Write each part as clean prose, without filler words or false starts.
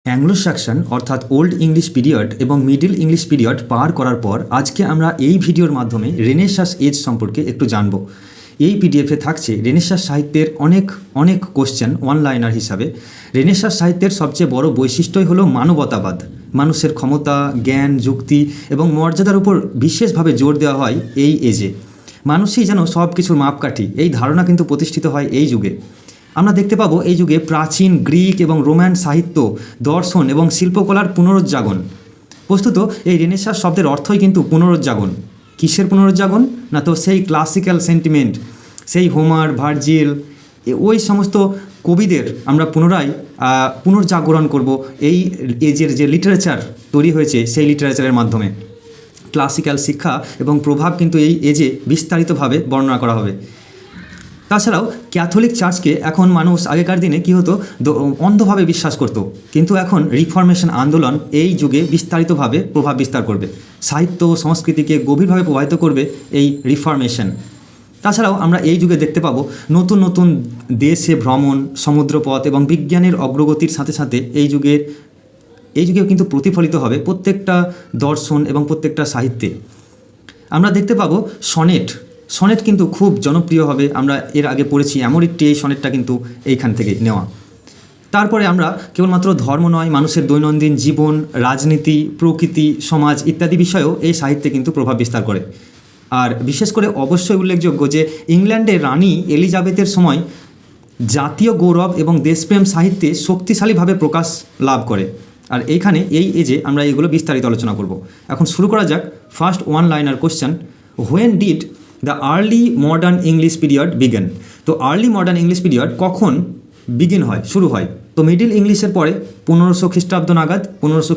Anglo Saxon অর্থাৎ old English period এবং middle English period পার করার পর আজকে আমরা এই ভিডিওর মাধ্যমে রেনেসাঁস এজ সম্পর্কে একটু জানব। এই পিডিএফে থাকছে রেনেসাঁস সাহিত্যের অনেক কোশ্চেন ওয়ানলাইনার হিসাবে। রেনেসাঁস সাহিত্যের সবচেয়ে বড় বৈশিষ্ট্যই হলো মানবতাবাদ। মানুষের ক্ষমতা, জ্ঞান, যুক্তি এবং মর্যাদার উপর বিশেষভাবে জোর দেওয়া হয় এই এজে। মানুষই যেন সব কিছুর মাপকাঠি, এই ধারণা কিন্তু প্রতিষ্ঠিত হয় এই যুগে। আমরা দেখতে পাবো এই যুগে প্রাচীন গ্রিক এবং রোমান সাহিত্য, দর্শন এবং শিল্পকলার পুনরুজ্জাগরণ। বস্তুত এই রেনেসাঁস শব্দের অর্থই কিন্তু পুনরুজ্জাগরণ। কিসের পুনরুজ্জাগরণ? না তো সেই ক্লাসিক্যাল সেন্টিমেন্ট, সেই হোমার, ভার্জিল, ওই সমস্ত কবিদের আমরা পুনর্জাগরণ করব এই এজের যে লিটারেচার তৈরি হয়েছে সেই লিটারেচারের মাধ্যমে। ক্লাসিক্যাল শিক্ষা এবং প্রভাব কিন্তু এই এজে বিস্তারিতভাবে বর্ণনা করা হবে। তাছাড়াও ক্যাথলিক চার্চকে এখন মানুষ আগেকার দিনে কী হতো, অন্ধভাবে বিশ্বাস করত, কিন্তু এখন রিফরমেশন আন্দোলন এই যুগে বিস্তারিতভাবে প্রভাব বিস্তার করবে। সাহিত্য সংস্কৃতিকে গভীরভাবে প্রভাবিত করবে এই রিফরমেশন। তাছাড়াও আমরা এই যুগে দেখতে পাবো নতুন নতুন দেশে ভ্রমণ, সমুদ্রপথ এবং বিজ্ঞানের অগ্রগতির সাথে সাথে এই যুগেও কিন্তু প্রতিফলিত হবে প্রত্যেকটা দর্শন এবং প্রত্যেকটা সাহিত্যে। আমরা দেখতে পাবো সনেট কিন্তু খুব জনপ্রিয় হবে। আমরা এর আগে পড়েছি এমরিকটি, এই সনেটটা কিন্তু এইখান থেকে নেওয়া। তারপরে আমরা কেবলমাত্র ধর্ম নয়, মানুষের দৈনন্দিন জীবন, রাজনীতি, প্রকৃতি, সমাজ ইত্যাদি বিষয়েও এই সাহিত্যে কিন্তু প্রভাব বিস্তার করে। আর বিশেষ করে অবশ্যই উল্লেখযোগ্য যে ইংল্যান্ডের রানী এলিজাবেথের সময় জাতীয় গৌরব এবং দেশপ্রেম সাহিত্যে শক্তিশালীভাবে প্রকাশ লাভ করে। আর এইখানে এই এজে আমরা এগুলো বিস্তারিত আলোচনা করব। এখন শুরু করা যাক। First one liner question, when did the early modern English period begin? তো আর্লি মডার্ন ইংলিশ পিরিয়ড কখন বিগিন হয়, শুরু হয়? তো মিডল ইংলিশের পরে 1500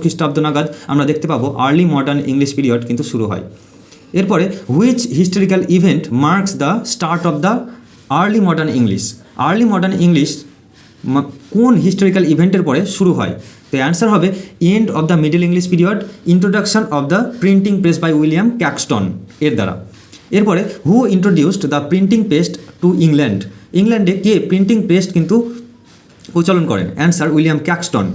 খ্রিস্টাব্দ নাগাদ আমরা দেখতে পাবো আর্লি মডার্ন ইংলিশ পিরিয়ড কিন্তু শুরু হয়। এরপরে which historical event marks the start of the early modern English? Early modern English কোন হিস্টোরিক্যাল ইভেন্টের পরে শুরু হয়? তো অ্যান্সার হবে end of the middle English period, introduction of the printing press by William Caxton এর দ্বারা। এরপরে হু ইন্ট্রোডিউসড দ্য প্রিন্টিং পেস্ট টু ইংল্যান্ড? ইংল্যান্ডে কে প্রিন্টিং পেস্ট কিন্তু প্রচলন করেন? Answer William Caxton.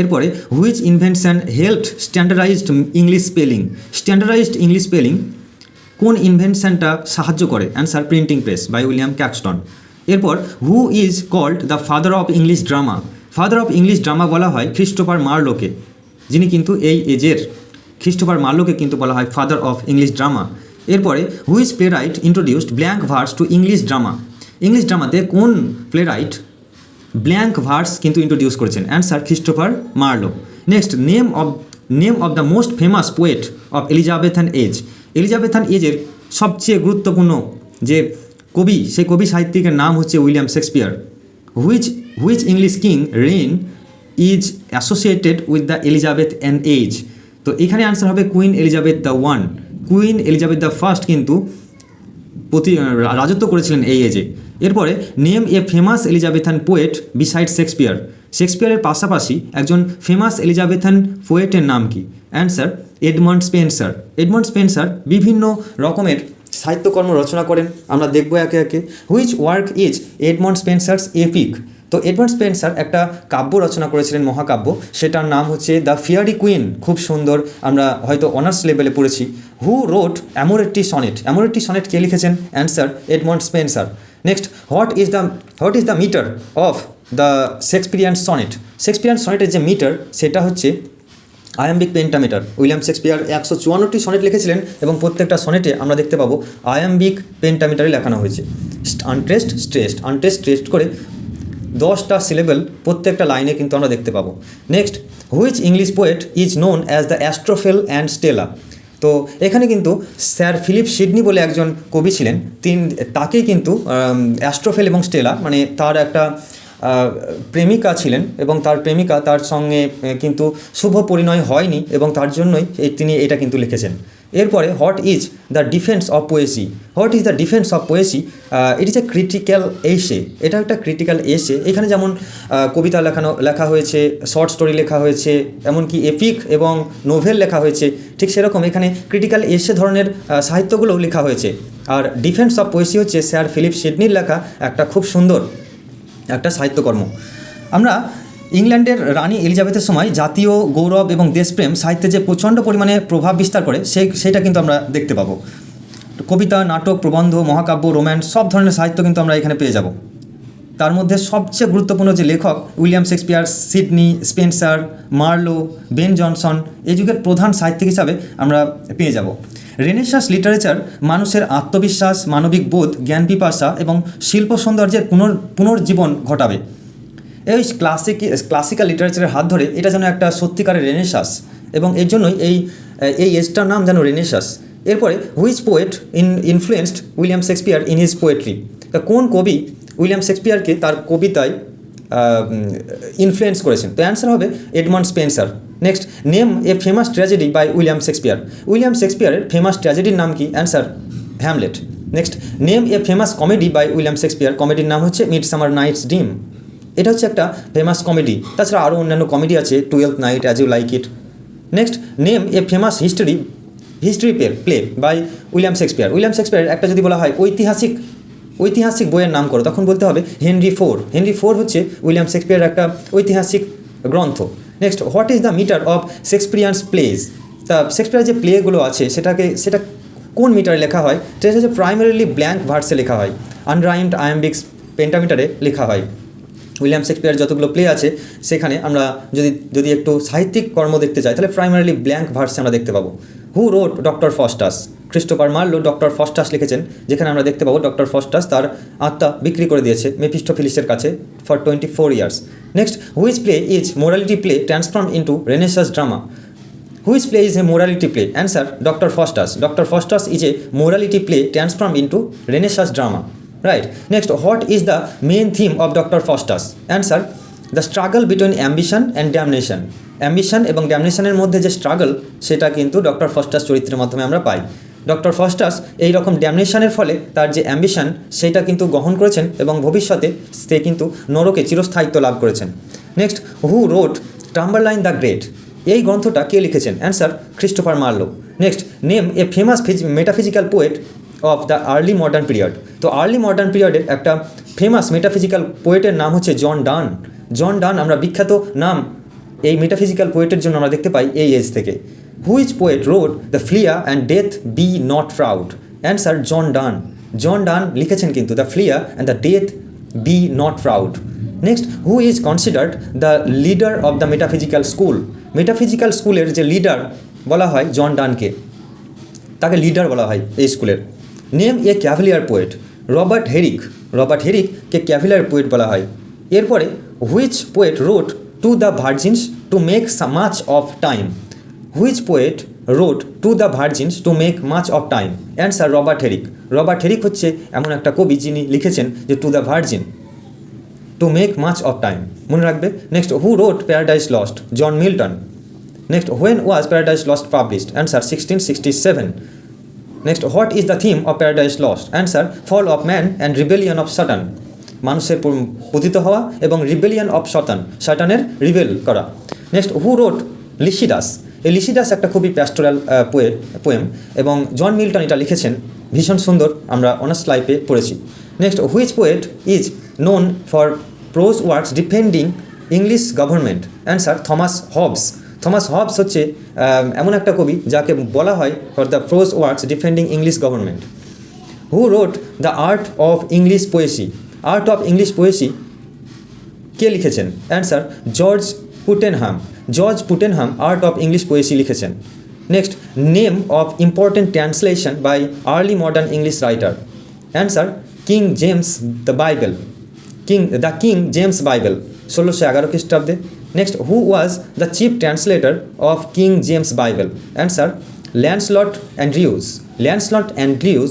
এরপরে which invention helped standardized English spelling? Standardized English spelling কোন ইনভেনশনটা সাহায্য করে? Answer printing press by William Caxton. এরপর who is called the father of English drama? Father of English drama বলা হয় ক্রিস্টোফার মার্লোকে, যিনি কিন্তু এই এজের। ক্রিস্টোফার মার্লোকে কিন্তু বলা হয় ফাদার অফ ইংলিশ ড্রামা। এরপরে which playwright introduced blank verse to English drama? English ড্রামাতে কোন প্লেরাইট ব্ল্যাঙ্ক ভার্স কিন্তু ইন্ট্রোডিউস করেছেন? Answer Christopher Marlowe. Next, name of the most famous poet of Elizabethan age? Elizabethan এজের সবচেয়ে গুরুত্বপূর্ণ যে কবি, সেই কবি সাহিত্যিকের নাম হচ্ছে William Shakespeare. Which English king reign is associated with the Elizabethan age? তো এখানে অ্যান্সার হবে Queen Elizabeth the one. Queen Elizabeth the first কিন্তু রাজত্ব করেছিলেন এই এজে। এরপরে name a famous Elizabethan poet beside Shakespeare? শেক্সপিয়ারের পাশাপাশি একজন ফেমাস এলিজাবেথান পোয়েটের নাম কি? Answer Edmund Spenser. Edmund Spenser বিভিন্ন রকমের সাহিত্যকর্ম রচনা করেন, আমরা দেখব একে একে। Which work is Edmund Spenser's epic? তো এডমন্ড স্পেন্সার একটা কাব্য রচনা করেছিলেন, মহাকাব্য, সেটার নাম হচ্ছে দ্য ফিয়ারি কুইন। খুব সুন্দর, আমরা হয়তো অনার্স লেভেলে পড়েছি। হু রোট অ্যামোরেট্টি সনেট? অ্যামোরেট্টি সনেট কে লিখেছেন? Answer Edmund Spenser. Next, what is the metre of the Shakespearean sonnet? Shakespearean সনেটের যে মিটার সেটা হচ্ছে আয়াম্বিক পেন্টামিটার। উইলিয়াম শেক্সপিয়ার 154টি সনেট লিখেছিলেন এবং প্রত্যেকটা সনেটে আমরা দেখতে পাবো আয়াম্বিক পেন্টামিটারে লেখানো হয়েছে। আনটেস্ট করে 10টা সিলেবল প্রত্যেকটা লাইনে কিন্তু আমরা দেখতে পাবো। Next, which English poet is known as the Astrophel and Stella? তো এখানে কিন্তু স্যার ফিলিপ সিডনি বলে একজন কবি ছিলেন, তাকেই কিন্তু অ্যাস্ট্রোফেল এবং স্টেলা মানে তার একটা প্রেমিকা ছিলেন এবং তার প্রেমিকা তার সঙ্গে কিন্তু শুভ পরিণয় হয়নি এবং তার জন্যই তিনি এটা কিন্তু লিখেছেন। এরপরে what is the defence of Poaceae? What is the defence of Poaceae? It is a critical এসে। এটা একটা ক্রিটিক্যাল এসে। এখানে যেমন কবিতা লেখা হয়েছে, শর্ট স্টোরি লেখা হয়েছে, এমনকি এপিক এবং নোভেল লেখা হয়েছে, ঠিক সেরকম এখানে ক্রিটিক্যাল এসে ধরনের সাহিত্যগুলোও লেখা হয়েছে। আর ডিফেন্স অফ পোয়েসি হচ্ছে স্যার ফিলিপ সিডনির লেখা একটা খুব সুন্দর একটা সাহিত্যকর্ম। আমরা ইংল্যান্ডের রানী এলিজাবেথের সময় জাতীয় গৌরব এবং দেশপ্রেম সাহিত্যে যে প্রচণ্ড পরিমাণে প্রভাব বিস্তার করে সেটা কিন্তু আমরা দেখতে পাবো। কবিতা, নাটক, প্রবন্ধ, মহাকাব্য, রোম্যান্স সব ধরনের সাহিত্য কিন্তু আমরা এখানে পেয়ে যাব। তার মধ্যে সবচেয়ে গুরুত্বপূর্ণ যে লেখক William Shakespeare, Sydney Spencer, Marlowe, Ben Jonson এই যুগের প্রধান সাহিত্যিক হিসাবে আমরা পেয়ে যাব। রেনেসাঁস লিটারেচার মানুষের আত্মবিশ্বাস, মানবিক বোধ, জ্ঞান পিপাসা এবং শিল্প সৌন্দর্যের পুনর্জীবন ঘটাবে। এই ক্লাসিক্যাল লিটারেচারের হাত ধরে এটা যেন একটা সত্যিকারের রেনেসাঁস, এবং এর জন্যই এই এজটার নাম যেন রেনেসাঁস। এরপরে which poet influenced William Shakespeare in his poetry, কোন কবি উইলিয়াম শেক্সপিয়ারকে তার কবিতায় ইনফ্লুয়েন্স করেছেন? তো অ্যান্সার হবে Edmund Spenser. Next, name a famous tragedy by William Shakespeare. William শেক্সপিয়ারের ফেমাস ট্র্যাজেডির নাম কি? Answer Hamlet. Next, name a famous comedy by William Shakespeare. কমেডির নাম হচ্ছে মিডসামার নাইটস ড্রিম। এটা হচ্ছে একটা ফেমাস কমেডি। তাছাড়া আরও অন্যান্য কমেডি আছে, Twelfth Night, As You Like It. Next, name a famous history play by William Shakespeare. William শেক্সপিয়ারের একটা যদি বলা হয় ঐতিহাসিক বইয়ের নাম করো, তখন বলতে হবে হেনরি ফোর। হেনরি ফোর হচ্ছে উইলিয়াম শেক্সপিয়ারের একটা ঐতিহাসিক গ্রন্থ। Next, what is the metre of Shakespeare's plays. তা শেক্সপিয়ারের যে প্লেগুলো আছে সেটা কোন মিটারে লেখা হয়? সেটা হচ্ছে প্রাইমারিলি ব্ল্যাঙ্ক ভার্সে লেখা হয়, আনরাইমড আয়াম্বিক্স পেন্টামিটারে লেখা হয়। উইলিয়াম শেক্সপিয়ার যতগুলো প্লে আছে সেখানে আমরা যদি একটু সাহিত্যিক কর্ম দেখতে চাই তাহলে প্রাইমারিলি ব্ল্যাঙ্ক ভার্সে আমরা দেখতে পাবো। Who wrote Doctor Faustus? Christopher Marlowe Doctor Faustus লিখেছেন, যেখানে আমরা দেখতে পাবো ডক্টর ফস্টাস তার আত্মা বিক্রি করে দিয়েছে মেফিস্টোফিলিসের কাছে for 24 years. Next, which play is morality play transform into renaissance drama? Which play is a morality play? Answer Doctor Faustus. Doctor Faustus is a morality play transform into renaissance drama. Right. Next, what is the main theme of Doctor Faustus? Answer the struggle between ambition and damnation. Ambition এবং ড্যামনেশনের মধ্যে যে struggle সেটা কিন্তু doctor Faustus চরিত্রের মাধ্যমে আমরা পাই। Doctor Faustus এই রকম ড্যামনেশনের ফলে তার যে অ্যাম্বিশন সেটা কিন্তু গ্রহণ করেছেন এবং ভবিষ্যতে সে কিন্তু নরকে চিরস্থায়িত্ব লাভ করেছেন। Next, who wrote Tamburlaine the Great? এই গ্রন্থটা কে লিখেছেন? Answer Christopher Marlowe. Next, name a famous metaphysical poet of the early modern period. তো আর্লি মডার্ন পিরিয়ডের একটা ফেমাস মেটাফিজিক্যাল পোয়েটের নাম হচ্ছে জন ডান। জন ডান আমরা বিখ্যাত নাম এই মেটাফিজিক্যাল পোয়েটের জন্য আমরা দেখতে পাই এই এজ থেকে। Which poet wrote the flea and death be not proud? Answer John Donne. John Donne লিখেছেন কিন্তু the flea and the death be not proud. Next, who is considered the leader of the metaphysical school? Metaphysical স্কুলের যে leader বলা হয় জন ডানকে, তাকে leader বলা হয় এই স্কুলের। Name a cavalier poet? Robert হেরিককে ক্যাভেলিয়ার পোয়েট বলা হয়। এরপরে which poet wrote to the virgins to make much of time? Which poet wrote to the virgins to make much of time? Answer Robert Herrick হচ্ছে এমন একটা কবি যিনি লিখেছেন যে to the virgin, to make much of time, মনে রাখবে। Next, who wrote Paradise Lost? John Milton. Next, when was Paradise Lost published? Answer 1667। Next, what is the theme of Paradise Lost? Answer fall of man and rebellion of Satan. মানুষের পতিত হওয়া এবং rebellion of সাটানের rebel করা। Next, who wrote Lycidas? এই Lycidas একটা খুবই pastoral poem এবং জন মিল্টন এটা লিখেছেন, ভীষণ সুন্দর, আমরা অনার্স লাইফে পড়েছি। Next, which poet is known for prose works defending English government? Answer Thomas Hobbes হচ্ছে এমন একটা কবি যাকে বলা হয় for the prose works defending English government. Who wrote the art of English poesie? Art of English poesie কে লিখেছেন? Answer George Puttenham art of English poesie লিখেছেন। Next, name of important translation by early modern English writer? Answer King James Bible 1611 খ্রিস্টাব্দে। Next, who was the chief translator of king James Bible? Answer Lancelot Andrews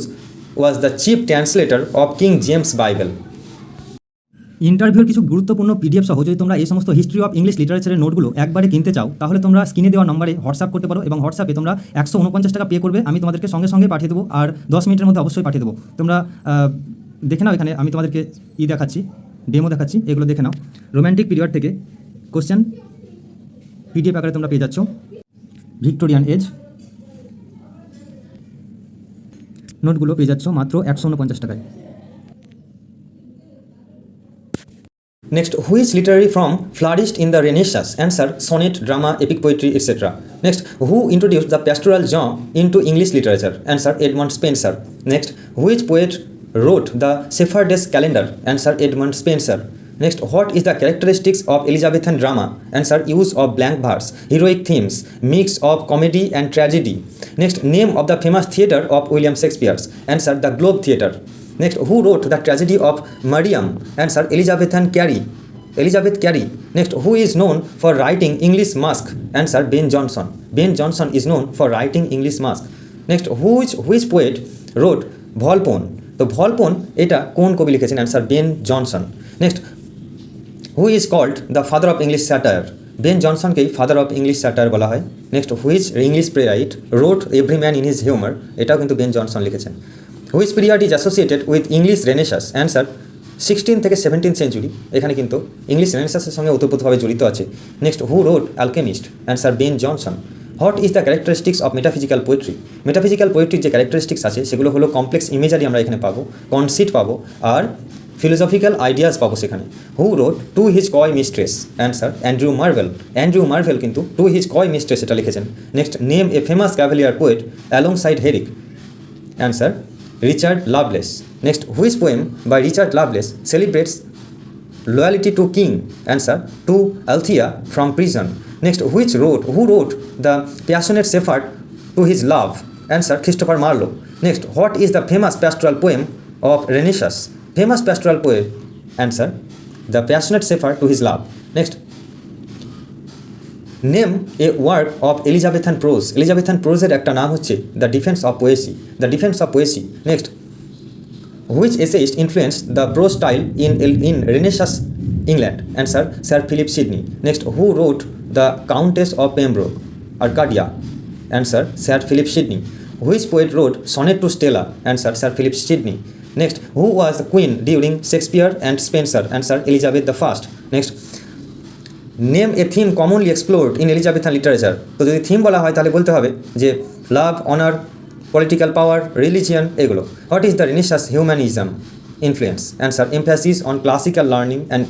was the chief translator of king James Bible. ইন্টারভিউর কিছু গুরুত্বপূর্ণ PDF সহ যদি তোমরা এই সমস্ত history of English লিটারেচারের নোটগুলো একবারে কিনতে চাও তাহলে তোমরা স্ক্রিনে দেওয়া নম্বরে হোয়াটসঅ্যাপ করতে পারো এবং হোয়াটসঅ্যাপে তোমরা 149 টাকা পে করবে, আমি তোমাদেরকে সঙ্গে পাঠিয়ে দেবো আর 10 মিনিটের মধ্যে অবশ্যই পাঠিয়ে দেবো। তোমরা দেখে নাও, এখানে আমি তোমাদেরকে দেখাচ্ছি, ডেমো দেখাচ্ছি, এগুলো দেখে নাও। রোম্যান্টিক পিরিয়ড থেকে কোশ্চেন পিডিএফ আকারে তোমরা পেয়ে যাচ্ছ। ভিক্টোরিয়ান এজ নোটগুলো পেয়ে যাচ্ছ মাত্র 149 টাকায়। Next, which literary form flourished in the Renaissance? Answer, sonnet, drama, epic poetry, etc. Next, who introduced the pastoral genre into English literature? Answer, Edmund Spenser. Next, which poet wrote the Shepherdess Calendar? Answer, Edmund Spenser. Next, what is the characteristics of Elizabethan drama? Answer, use of blank verse, heroic themes, mix of comedy and tragedy. Next, name of the famous theatre of William Shakespeare. Answer, the Globe Theatre. Next, who wrote the tragedy of Mariam? Answer, Elizabeth Carey. Next, who is known for writing English Masque? Answer, Ben Jonson. Ben Jonson is known for writing English Masque. Next, which poet wrote Volpone? তো ভলপন এটা কোন কবি লিখেছেন? Answer, Ben Jonson. Next, who is called the father of English satire? Ben জনসনকেই father of English satire বলা হয়। Next, which English playwright wrote every man in his humour? এটাও কিন্তু বেন জনসন লিখেছেন। Which period is associated with English renaissance? Answer, 16 থেকে 17th century. এখানে কিন্তু English রেনেসাসের সঙ্গে ওতপ্রোতভাবে জড়িত আছে। Next, who wrote alchemist? Answer, Ben Jonson. What is the characteristics of metaphysical poetry? Metaphysical পোয়েট্রির যে ক্যারেক্টারিস্টিক্স আছে সেগুলো হলো কমপ্লেক্স ইমেজারি আমরা এখানে পাবো, কনসিট পাবো, আর ফিলোসফিক্যাল আইডিয়াস পাবো সেখানে। Who wrote to his coy mistress? Answer, Andrew Marvell. Andrew Marvell কিন্তু টু হিজ কয় মিস্ট্রেস এটা লিখেছেন। Next, name a famous cavalier poet alongside Herrick? Answer, Richard Lovelace. Next, which poem by Richard Lovelace celebrates loyalty to king? Answer, to Althea from prison. Next, who wrote the passionate shepherd to his love? Answer, Christopher Marlowe. Next, what is the famous pastoral poem of Renaissance? Famous pastoral poem? Answer, the passionate shepherd to his love. Next, name a work of Elizabethan prose. Elizabethan prose এর একটা নাম হচ্ছে The Defense of Poesy. The Defense of Poesy. Next, which essayist influenced the prose style in Renaissance England? Answer, Sir Philip Sidney. Next, who wrote the Countess of Pembroke, Arcadia? Answer, Sir Philip Sidney. Which poet wrote Sonnet to Stella? Answer, Sir Philip Sidney. Next, who was the queen during Shakespeare and Spenser? Answer, Elizabeth I. Next, name a theme commonly explored in Elizabethan literature. তো যদি theme বলা হয় তাহলে বলতে হবে যে love, honour, political power, religion, এগুলো। What is the renaissance humanism influence? Answer, emphasis on classical learning and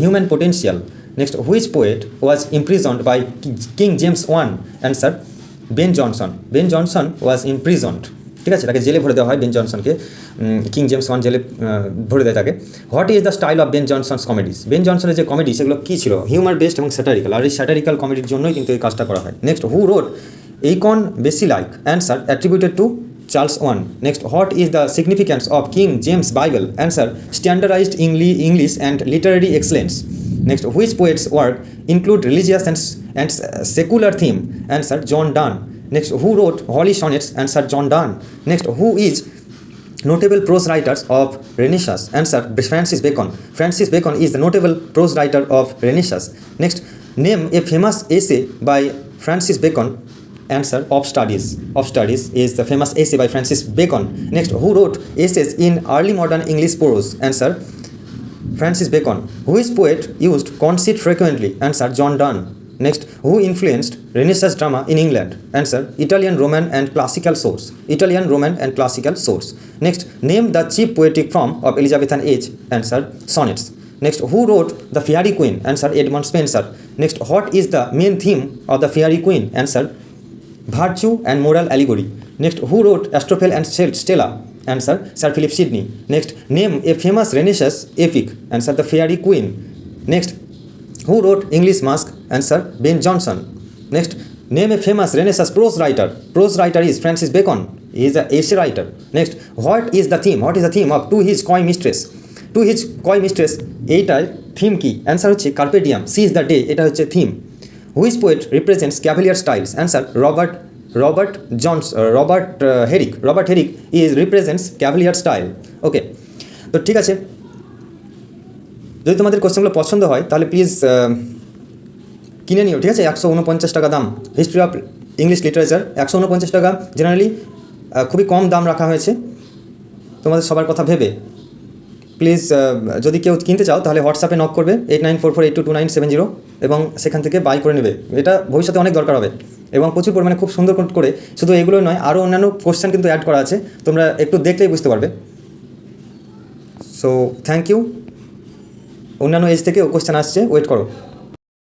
human potential. Next, which poet was imprisoned by King James I? Answer, Ben Jonson. Ben Jonson was imprisoned. ঠিক আছে, তাকে জেলে ভরে দেওয়া হয় Ben জনসনকে, King James I জেলে ভরে দেয় তাকে। What is the style of Ben Jonson's comedies? Ben জনসনের যে কমেডি সেগুলো কী ছিল? হিউমার বেসড এবং স্যাটারিক্যাল। আর এই স্যাটারিক্যাল কমেডির জন্যই কিন্তু এই কাজটা করা হয়। Next, who রোট Acon Basilic? Answer, attributed to Charles I. Next, what is the significance of King James Bible? Answer, standardized English and literary excellence. Next, which poet's work include religious and secular theme? Answer, John Donne. Next, who wrote Holy Sonnets? Answer, John Donne. Next, who is notable prose writers of Renaissance? Answer, Francis Bacon. Francis Bacon is the notable prose writer of Renaissance. Next, name a famous essay by Francis Bacon. Answer, Of Studies. Of Studies is the famous essay by Francis Bacon. Next, who wrote essays in early modern English prose? Answer, Francis Bacon. Which poet used conceit frequently? Answer, John Donne. Next, who influenced Renaissance drama in England? Answer, Italian Roman and classical source. Italian Roman and classical source. Next, name the chief poetic form of Elizabethan age. Answer, sonnets. Next, who wrote The Fairy Queen? Answer, Edmund Spenser. Next, what is the main theme of The Fairy Queen? Answer, virtue and moral allegory. Next, who wrote Astrophel and Stella? Answer, Sir Philip Sidney. Next, name a famous Renaissance epic. Answer, The Fairy Queen. Next, who wrote English Masque? Answer, Ben Jonson. Next, name a famous Renaissance prose writer. Prose writer is Francis Bacon. He is an essay writer. Next, what is the theme? What is the theme of To His Coy Mistress? To His Coy Mistress, এইটার theme কি? Answer হচ্ছে কার্পে ডিয়াম, sees the day, এটা হচ্ছে theme. Which poet represents cavalier styles? Answer, Robert Herrick. Robert Herrick represents cavalier style. ওকে, তো ঠিক আছে, যদি তোমাদের কোশ্চেনগুলো পছন্দ হয় তাহলে প্লিজ কিনে নিও। ঠিক আছে, 149 টাকা দাম। হিস্ট্রি অফ ইংলিশ লিটারেচার 149 টাকা, জেনারেলি খুবই কম দাম রাখা হয়েছে তোমাদের সবার কথা ভেবে। প্লিজ যদি কেউ কিনতে চাও তাহলে হোয়াটসঅ্যাপে নক করবে 8944822970 এবং সেখান থেকে বাই করে নেবে। এটা ভবিষ্যতে অনেক দরকার হবে এবং প্রচুর পরিমাণে খুব সুন্দর করে, শুধু এগুলোই নয় আরও অন্যান্য কোশ্চেন কিন্তু অ্যাড করা আছে, তোমরা একটু দেখলেই বুঝতে পারবে। So thank you. অন্যান্য এজ থেকেও কোশ্চেন আসছে, ওয়েট করো।